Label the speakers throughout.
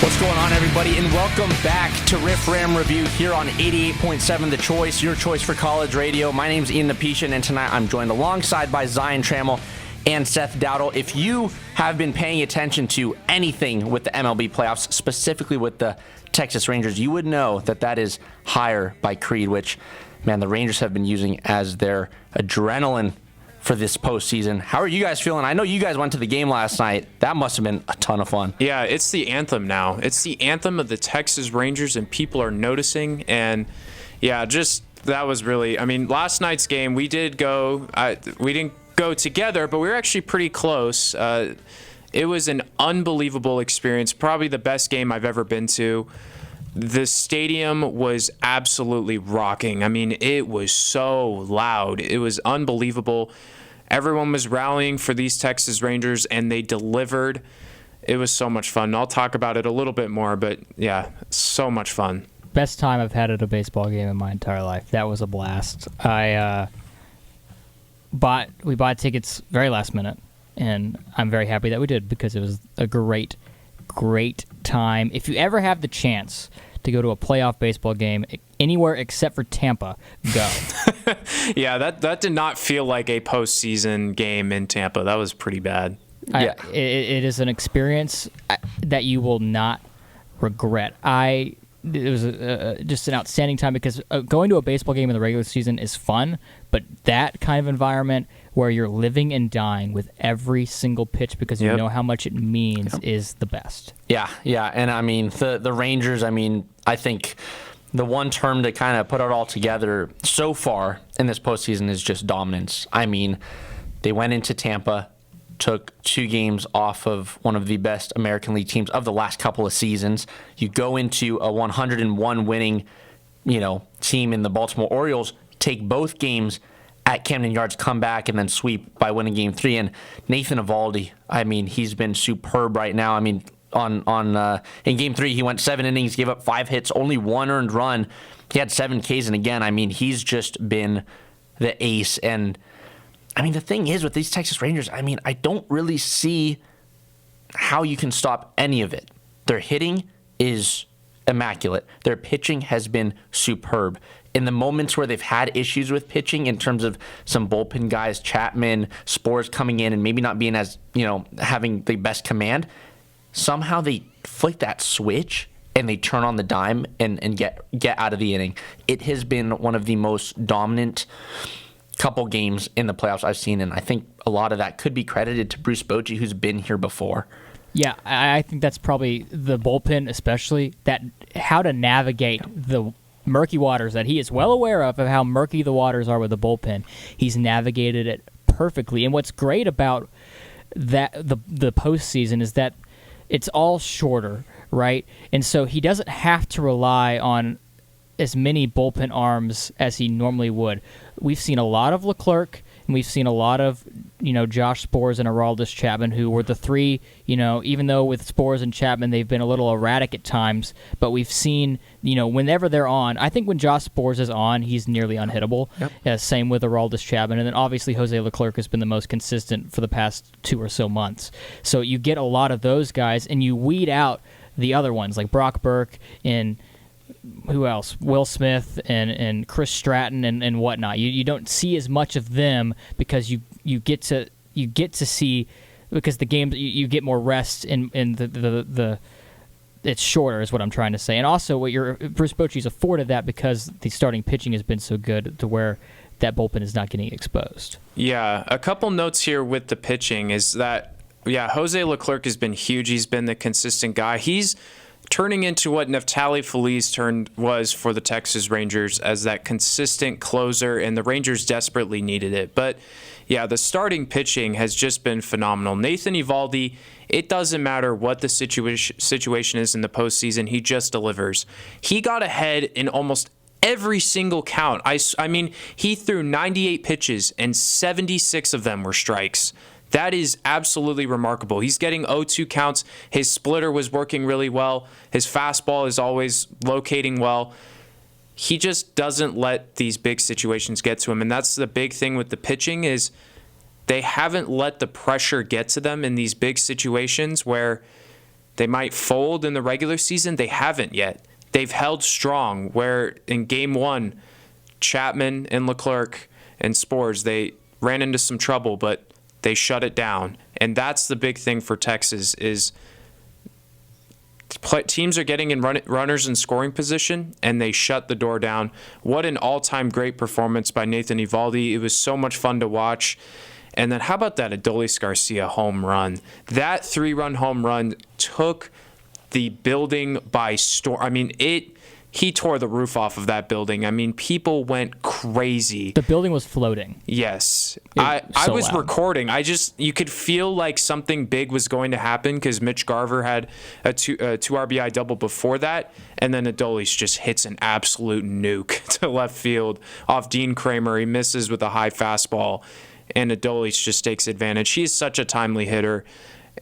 Speaker 1: What's going on, everybody, and welcome back to Riff Ram Review here on 88.7 The Choice, your choice for college radio. My name's Ian Nepetian, and tonight I'm joined alongside by Zion Trammell and Seth Dowdle. If you have been paying attention to anything with the MLB playoffs, specifically with the Texas Rangers, you would know that that is higher by Creed, which, man, the Rangers have been using as their adrenaline for this postseason. How are you guys feeling? I know you guys went to the game last night. That must have been a ton of fun.
Speaker 2: Yeah, it's the anthem now. It's the anthem of the Texas Rangers, and people are noticing. And yeah, that was really, last night's game, we didn't go together, but we were actually pretty close. It was an unbelievable experience, probably the best game I've ever been to. The stadium was absolutely rocking. It was so loud. It was unbelievable. Everyone was rallying for these Texas Rangers, and they delivered. It was so much fun. I'll talk about it a little bit more, but yeah, so much fun.
Speaker 3: Best time I've had at a baseball game in my entire life. That was a blast. We bought tickets very last minute, and I'm very happy that we did because it was a great time. If you ever have the chance to go to a playoff baseball game anywhere except for Tampa, go.
Speaker 2: Yeah, that did not feel like a postseason game in Tampa. That was pretty bad.
Speaker 3: Yeah, it is an experience that you will not regret. It was just an outstanding time because going to a baseball game in the regular season is fun, but that kind of environment where you're living and dying with every single pitch because you know how much it means is the best. Yeah,
Speaker 1: and the Rangers, I think the one term to kind of put it all together so far in this postseason is just dominance. They went into Tampa, took 2 games off of one of the best American League teams of the last couple of seasons. You go into a 101 winning, team in the Baltimore Orioles, take both games at Camden Yards, come back, and then sweep by winning Game 3. And Nathan Eovaldi, he's been superb right now. In Game 3, he went 7 innings, gave up 5 hits, only 1 earned run. He had 7 Ks, and again, he's just been the ace. And the thing is with these Texas Rangers, I don't really see how you can stop any of it. Their hitting is immaculate. Their pitching has been superb. In the moments where they've had issues with pitching in terms of some bullpen guys, Chapman, Spores coming in and maybe not being as, having the best command, somehow they flick that switch and they turn on the dime and get out of the inning. It has been one of the most dominant couple games in the playoffs I've seen, and I think a lot of that could be credited to Bruce Bochy, who's been here before.
Speaker 3: Yeah, I think that's probably the bullpen, especially that how to navigate the murky waters that he is well aware of how murky the waters are with the bullpen. He's navigated it perfectly, and what's great about that the postseason is that it's all shorter, right? And so he doesn't have to rely on as many bullpen arms as he normally would. We've seen a lot of Leclerc, and we've seen a lot of, Josh Spores and Aroldis Chapman, who were the 3, even though with Spores and Chapman they've been a little erratic at times, but we've seen, whenever they're on, I think when Josh Spores is on, he's nearly unhittable. Yep. Same with Aroldis Chapman, and then obviously Jose Leclerc has been the most consistent for the past 2 or so months. So you get a lot of those guys, and you weed out the other ones, like Brock Burke and who else? Will Smith and Chris Stratton and whatnot. You don't see as much of them because you get to see, because the games you get more rest in the it's shorter is what I'm trying to say. And also Bruce Bochy's afforded that because the starting pitching has been so good to where that bullpen is not getting exposed.
Speaker 2: Yeah, a couple notes here with the pitching is that Jose Leclerc has been huge. He's been the consistent guy. He's turning into what Neftali Feliz was for the Texas Rangers as that consistent closer, and the Rangers desperately needed it. But yeah, the starting pitching has just been phenomenal. Nathan Eovaldi, it doesn't matter what the situation is in the postseason, he just delivers. He got ahead in almost every single count. He threw 98 pitches, and 76 of them were strikes. That is absolutely remarkable. He's getting 0-2 counts. His splitter was working really well. His fastball is always locating well. He just doesn't let these big situations get to him. And that's the big thing with the pitching is they haven't let the pressure get to them in these big situations where they might fold in the regular season. They haven't yet. They've held strong, where in game 1, Chapman and Leclerc and Spores, they ran into some trouble, but they shut it down. And that's the big thing for Texas is teams are getting in runners in scoring position, and they shut the door down. What an all-time great performance by Nathan Eovaldi. It was so much fun to watch. And then how about that Adolis Garcia home run? That 3-run home run took the building by storm. I mean, he tore the roof off of that building. I mean, people went crazy.
Speaker 3: The building was floating.
Speaker 2: Yes. I was
Speaker 3: loud.
Speaker 2: recording. You could feel like something big was going to happen because Mitch Garver had a two RBI double before that, and then Adolis just hits an absolute nuke to left field off Dean Kramer. He misses with a high fastball, and Adolis just takes advantage. He is such a timely hitter.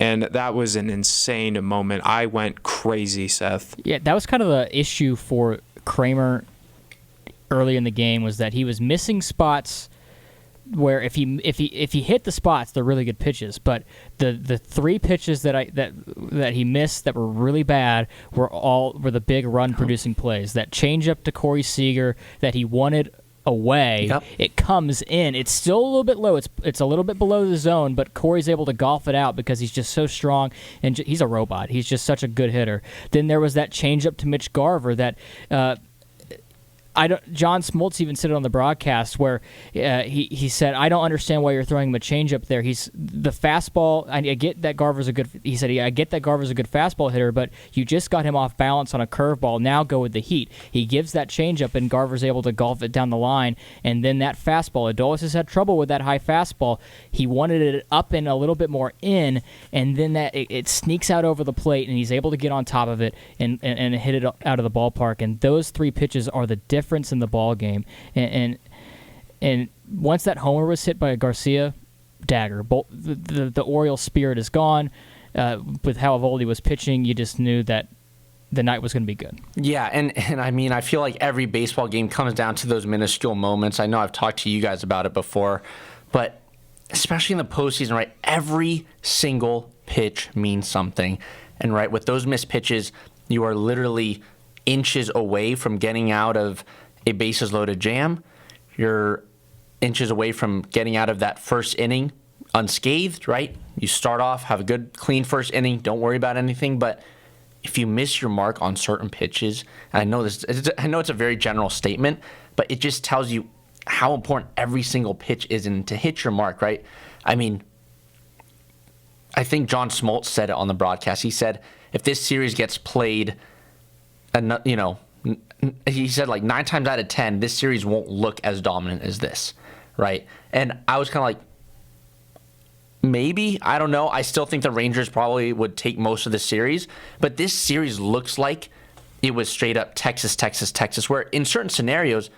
Speaker 2: And that was an insane moment. I went crazy, Seth.
Speaker 3: Yeah, that was kind of the issue for Kramer early in the game, was that he was missing spots where if he hit the spots, they're really good pitches. But the 3 pitches that he missed that were really bad were the big run producing plays. That changeup to Corey Seager that he wanted away.
Speaker 1: Yep.
Speaker 3: It comes in. It's still a little bit low. It's a little bit below the zone, but Corey's able to golf it out because he's just so strong, and he's a robot. He's just such a good hitter. Then there was that changeup to Mitch Garver that John Smoltz even said it on the broadcast where he said, "I don't understand why you're throwing him a changeup there. He's the fastball. I get that Garver's a good." He said, "I get that Garver's a good fastball hitter, but you just got him off balance on a curveball. Now go with the heat." He gives that changeup, and Garver's able to golf it down the line. And then that fastball, Adolis has had trouble with that high fastball. He wanted it up and a little bit more in, and then it sneaks out over the plate, and he's able to get on top of it and hit it out of the ballpark. And those 3 pitches are the difference in the ball game, and once that homer was hit by Garcia, dagger. The Orioles' spirit is gone. With how Eovaldi was pitching, you just knew that the night was going to be good.
Speaker 1: Yeah, and I mean, I feel like every baseball game comes down to those minuscule moments. I know I've talked to you guys about it before, but especially in the postseason, right? Every single pitch means something, and right with those missed pitches, you are literally inches away from getting out of a bases loaded jam. You're inches away from getting out of that first inning unscathed, right? You start off, have a good, clean first inning, don't worry about anything. But if you miss your mark on certain pitches, and I know it's a very general statement, but it just tells you how important every single pitch is and to hit your mark, right? I mean, I think John Smoltz said it on the broadcast. He said, if this series gets played, and he said like 9 times out of 10, this series won't look as dominant as this, right? And I was kind of like, maybe, I don't know. I still think the Rangers probably would take most of the series, but this series looks like it was straight up Texas, Texas, Texas, where in certain scenarios,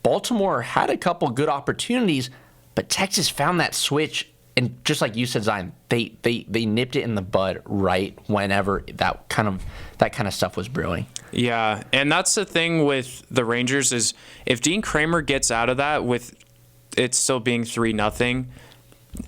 Speaker 1: Baltimore had a couple good opportunities, but Texas found that switch. And just like you said, Zion, they nipped it in the bud right whenever that kind of stuff was brewing.
Speaker 2: Yeah, and that's the thing with the Rangers is if Dean Kramer gets out of that with it still being 3-0,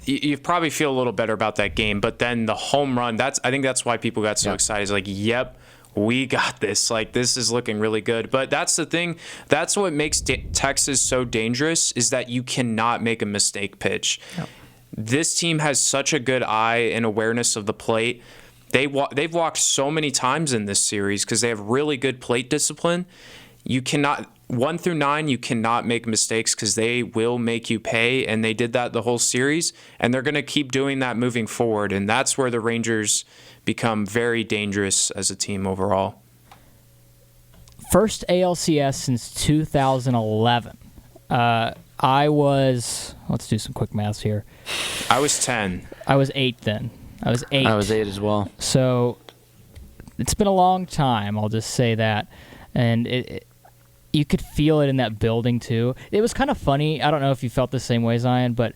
Speaker 2: you probably feel a little better about that game. But then the home run, I think that's why people got so excited. It's like, yep, we got this. Like, this is looking really good. But that's the thing. That's what makes Texas so dangerous is that you cannot make a mistake pitch. Yep. This team has such a good eye and awareness of the plate. They've walked so many times in this series because they have really good plate discipline. You cannot 1 through 9, you cannot make mistakes because they will make you pay, and they did that the whole series, and they're going to keep doing that moving forward, and that's where the Rangers become very dangerous as a team overall.
Speaker 3: First ALCS since 2011. Let's do some quick maths here.
Speaker 2: I was 10.
Speaker 3: I was 8 then. I was 8
Speaker 1: as well.
Speaker 3: So it's been a long time, I'll just say that. And you could feel it in that building too. It was kind of funny. I don't know if you felt the same way, Zion, but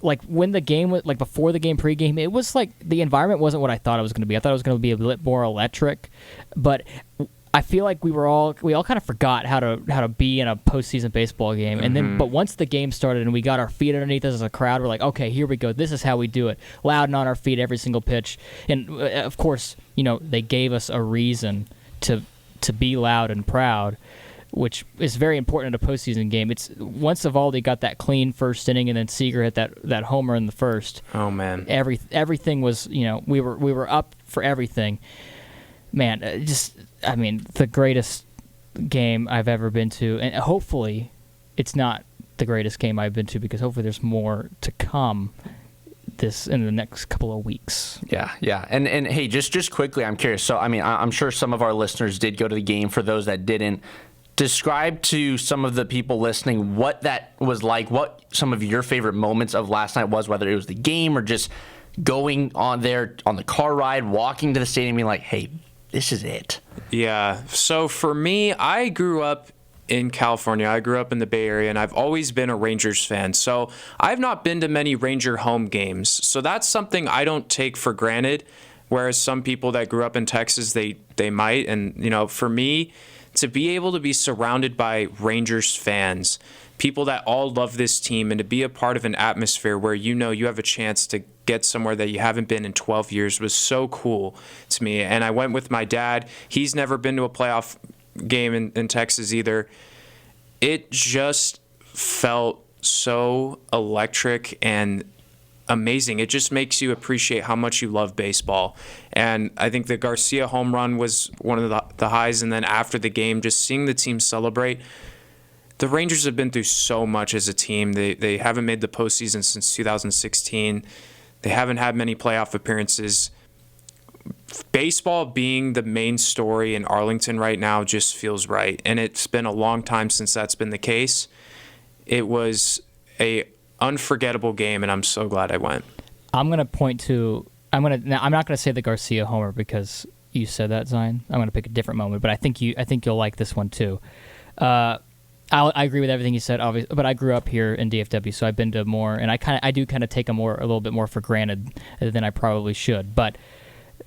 Speaker 3: like when the game was, like before the game, pregame, it was like the environment wasn't what I thought it was going to be. I thought it was going to be a bit more electric, but I feel like we all kind of forgot how to be in a postseason baseball game, and then but once the game started and we got our feet underneath us as a crowd, we're like, okay, here we go. This is how we do it. Loud and on our feet every single pitch, and of course, they gave us a reason to be loud and proud, which is very important in a postseason game. It's once Eovaldi got that clean first inning, and then Seager hit that homer in the first.
Speaker 2: Oh man,
Speaker 3: everything was we were up for everything. Man, the greatest game I've ever been to, and hopefully it's not the greatest game I've been to, because hopefully there's more to come in the next couple of weeks.
Speaker 1: Yeah. And hey, just quickly, I'm curious. So, I'm sure some of our listeners did go to the game. For those that didn't, describe to some of the people listening what that was like, what some of your favorite moments of last night was, whether it was the game or just going on there on the car ride, walking to the stadium, being like, hey, this is it.
Speaker 2: Yeah. So for me, I grew up in California. I grew up in the Bay Area, and I've always been a Rangers fan. So I've not been to many Ranger home games. So that's something I don't take for granted, whereas some people that grew up in Texas, they might. And, for me, to be able to be surrounded by Rangers fans, people that all love this team, and to be a part of an atmosphere where you have a chance to get somewhere that you haven't been in 12 years was so cool to me. And I went with my dad. He's never been to a playoff game in Texas either. It just felt so electric and amazing. It just makes you appreciate how much you love baseball. And I think the Garcia home run was one of the highs. And then after the game, just seeing the team celebrate. The Rangers have been through so much as a team. They haven't made the postseason since 2016. They haven't had many playoff appearances. Baseball being the main story in Arlington right now just feels right. And it's been a long time since that's been the case. It was a unforgettable game, and I'm so glad I went.
Speaker 3: I'm not going to say the Garcia homer because you said that, Zion. I'm going to pick a different moment, but I think you'll like this one too. I agree with everything you said, obviously, but I grew up here in DFW, so I've been to more, and I do kind of take a little bit more for granted than I probably should. But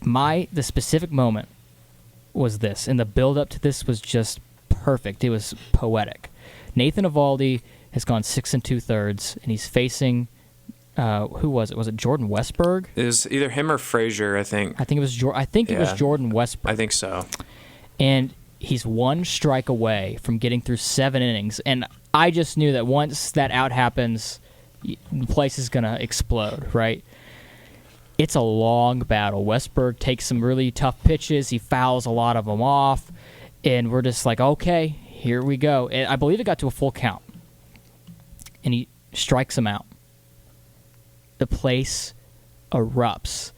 Speaker 3: the specific moment was this, and the build up to this was just perfect. It was poetic. Nathan Eovaldi has gone 6 2/3, and he's facing who was it? Was it Jordan Westberg?
Speaker 2: It was either him or Frazier, I think.
Speaker 3: I think it was it was Jordan Westberg.
Speaker 2: I think so.
Speaker 3: And he's one strike away from getting through 7 innings, and I just knew that once that out happens, the place is going to explode, right? It's a long battle. Westberg takes some really tough pitches. He fouls a lot of them off, and we're just like, okay, here we go. And I believe it got to a full count, and he strikes him out. The place erupts.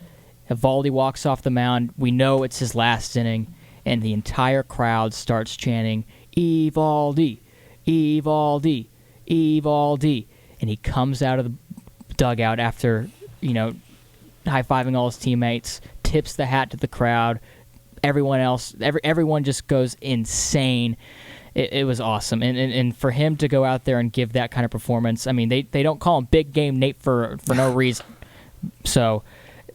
Speaker 3: Eovaldi walks off the mound. We know it's his last inning, and the entire crowd starts chanting, Eovaldi, Eovaldi, Eovaldi. And he comes out of the dugout after, high-fiving all his teammates, tips the hat to the crowd. Everyone just goes insane. It was awesome. And for him to go out there and give that kind of performance, they don't call him Big Game Nate for no reason. So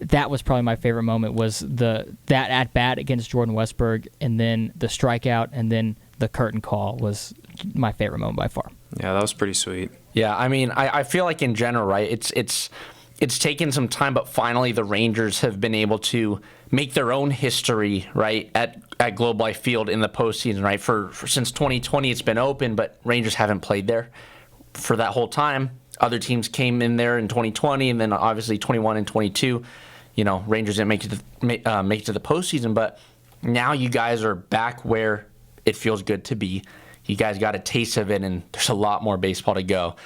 Speaker 3: that was probably my favorite moment, was that at-bat against Jordan Westberg, and then the strikeout, and then the curtain call was my favorite moment by far.
Speaker 2: Yeah, that was pretty sweet.
Speaker 1: Yeah, I feel like in general, right, it's taken some time, but finally the Rangers have been able to make their own history, right, at Globe Life Field in the postseason, right? For since 2020, it's been open, but Rangers haven't played there for that whole time. Other teams came in there in 2020, and then obviously 21 and 22. Rangers didn't make it to the postseason, but now you guys are back where it feels good to be. You guys got a taste of it, and there's a lot more baseball to go.